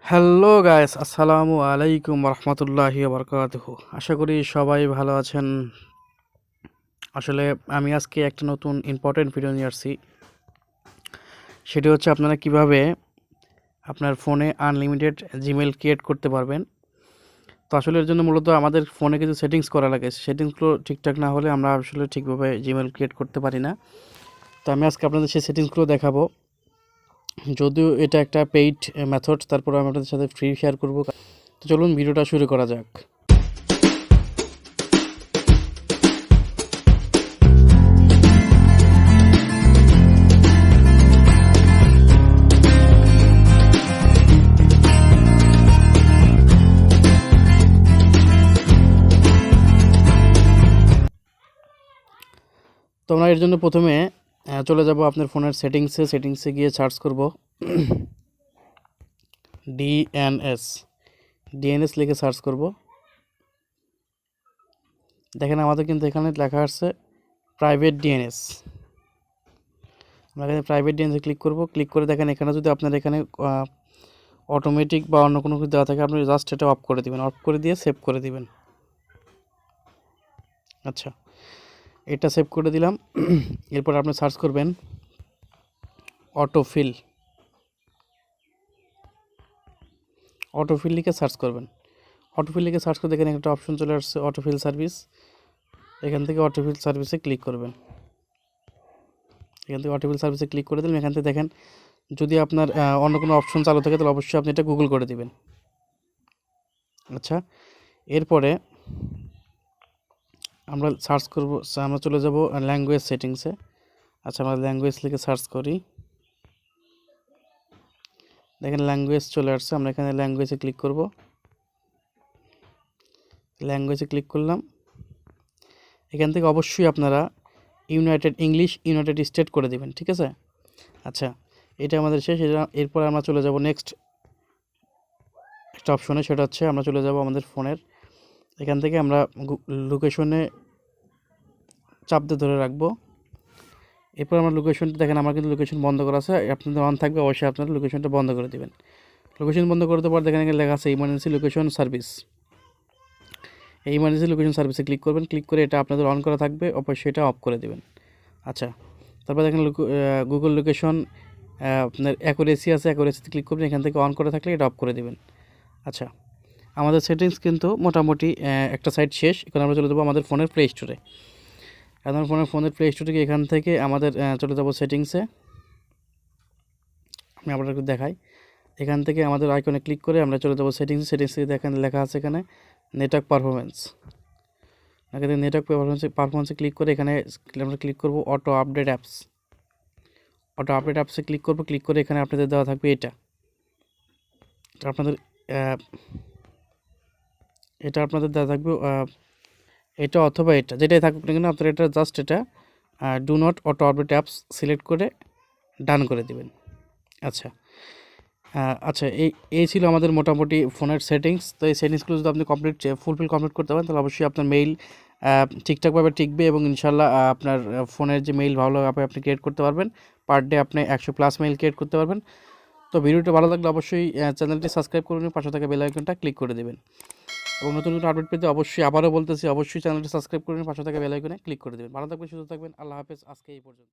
Hello guys, আসসালামু আলাইকুম রহমতুল্লাহি বারকাতুহু। আশা করি সবাই ভালো আছেন। আসলে আমি আজকে একটা নতুন ইম্পর্টেন্ট ভিডিও নিয়ে আসছি। সেটি হচ্ছে আপনারা কিভাবে আপনার ফোনে আনলিমিটেড জিমেল ক্রিয়েট করতে পারবেন। তো আসলে এর জন্য মূলত আমাদের ফোনে কিছু সেটিংস করা লাগে। সেটিংসগুলো ঠিকঠাক না হলে আমরা আসলে ঠিকভাবে জিমেল ক্রিয়েট করতে পারি না। তো আমি আজকে আপনাদের সেই সেটিংসগুলো দেখাবো। যদিও এটা একটা পেইড মেথড, তারপর আমি আপনাদের সাথে ফ্রি শেয়ার করব। তো চলুন ভিডিওটা শুরু করা যাক। তো আমরা এর জন্য প্রথমে চলে যাব আপনার ফোনের সেটিংসে গিয়ে সার্চ করব ডিএনএস লিখে সার্চ করব। দেখেন আমাদের কিন্তু এখানে লেখা আছে প্রাইভেট ডিএনএস। আমরা এখানে প্রাইভেট ডিএনএসে ক্লিক করে দেখেন এখানে যদি আপনার এখানে অটোমেটিক বা অন্য কোনো কিছু দেওয়া থাকে, আপনি জাস্ট এটা অফ করে দিবেন, অফ করে দিয়ে সেভ করে দিবেন। আচ্ছা, এটা সেভ করে দিলাম। এরপর আপনি সার্চ করবেন অটোফিল লিখে সার্চ করবেন। অটোফিল লিখে সার্চ করে দেখেন একটা অপশন চলে আসছে অটোফিল সার্ভিস। এখান থেকে অটোফিল সার্ভিসে ক্লিক করবেন। এখান থেকে অটোফিল সার্ভিসে ক্লিক করে দিলেন। এখান থেকে দেখেন যদি আপনার অন্য কোনো অপশন চালু থাকে তাহলে অবশ্যই আপনি এটা গুগল করে দিবেন। আচ্ছা, এরপরে আমরা সার্চ করব, আমরা চলে যাব ল্যাঙ্গুয়েজ সেটিংসে। আচ্ছা, আমরা ল্যাঙ্গুয়েজ লিখে সার্চ করি। দেখেন ল্যাঙ্গুয়েজ চলে আসছে। আমরা এখানে ল্যাঙ্গুয়েজে ক্লিক করব। ল্যাঙ্গুয়েজে ক্লিক করলাম। এখান থেকে অবশ্যই আপনারা ইউনাইটেড স্টেট করে দিবেন, ঠিক আছে। আচ্ছা, এটা আমাদের শেষ। এরপর আমরা চলে যাব নেক্সট একটা অপশনে, সেটা হচ্ছে আমরা চলে যাব আমাদের ফোনের। এখান থেকে আমরা লোকেশনে চাপ দিয়ে ধরে রাখবো। এরপর আমরা লোকেশনটা দেখেন আমার কিন্তু লোকেশন বন্ধ করা আছে, আপনাদের অন থাকবে, অবশ্যই আপনারা লোকেশনটা বন্ধ করে দেবেন। লোকেশন বন্ধ করতে পর দেখেন এখানে লেখা আছে ইমার্জেন্সি লোকেশন সার্ভিস। এই ইমার্জেন্সি লোকেশন সার্ভিসে ক্লিক করবেন। ক্লিক করে এটা আপনাদের অন করা থাকবে, অবশ্যই এটা অফ করে দেবেন। আচ্ছা, তারপর দেখেন গুগল লোকেশন আপনার অ্যাকুরেসি আছে, অ্যাকুরেসিতে ক্লিক করবেন। এখান থেকে অন করে থাকলে এটা অফ করে দেবেন। আচ্ছা, আমাদের সেটিংস কিন্তু মোটামুটি একটা সাইট শেষ। এখন আমরা চলে যাবো আমাদের ফোনের প্লে স্টোরে। এখন ফোনের প্লে স্টোর থেকে এখান থেকে আমাদের চলে যাব সেটিংসে। আমি আপনাদেরকে দেখাই। এখান থেকে আমাদের আইকনে ক্লিক করে আমরা চলে যাব সেটিংসে দেখেন লেখা আছে এখানে নেটওয়ার্ক পারফরমেন্স। এখানে নেটওয়ার্ক পারফরমেন্সে ক্লিক করে এখানে আমরা ক্লিক করব অটো আপডেট অ্যাপসে ক্লিক করব। ক্লিক করে এখানে আপনাদের দেওয়া থাকবে এটা আপনাদের দেওয়া থাকবে এটা অথবা এটা, যেটাই থাকুক না কেন আপনারা এটা জাস্ট এটা do not auto update apps select করে ডান করে দিবেন। আচ্ছা, আচ্ছা, এই ছিল আমাদের মোটামুটি ফোনের সেটিংস। তো এই সেটিংসগুলো যদি আপনি ফুলফিল কমপ্লিট করতে পারেন তাহলে অবশ্যই আপনার মেইল ঠিকঠাকভাবে টিকবে এবং ইনশাল্লাহ আপনার ফোনের যে মেইল ভালোভাবে আপনি ক্রিয়েট করতে পারবেন। পার ডে আপনি 100+ মেইল ক্রিয়েট করতে পারবেন। তো ভিডিওটা ভালো লাগলে অবশ্যই চ্যানেলটি সাবস্ক্রাইব করুন, পাশে থাকা বেল আইকনটা ক্লিক করে দেবেন এবং নতুন নতুন আপডেট পেতে অবশ্যই আবারও বলতেছি অবশ্যই চ্যানেলটি সাবস্ক্রাইব করুন, পাশে থাকা বেল আইকনে ক্লিক করে দেবেন। ভালো থাকবেন, সুস্থ থাকবেন। আল্লাহ হাফেজ। আজকে এই পর্যন্ত।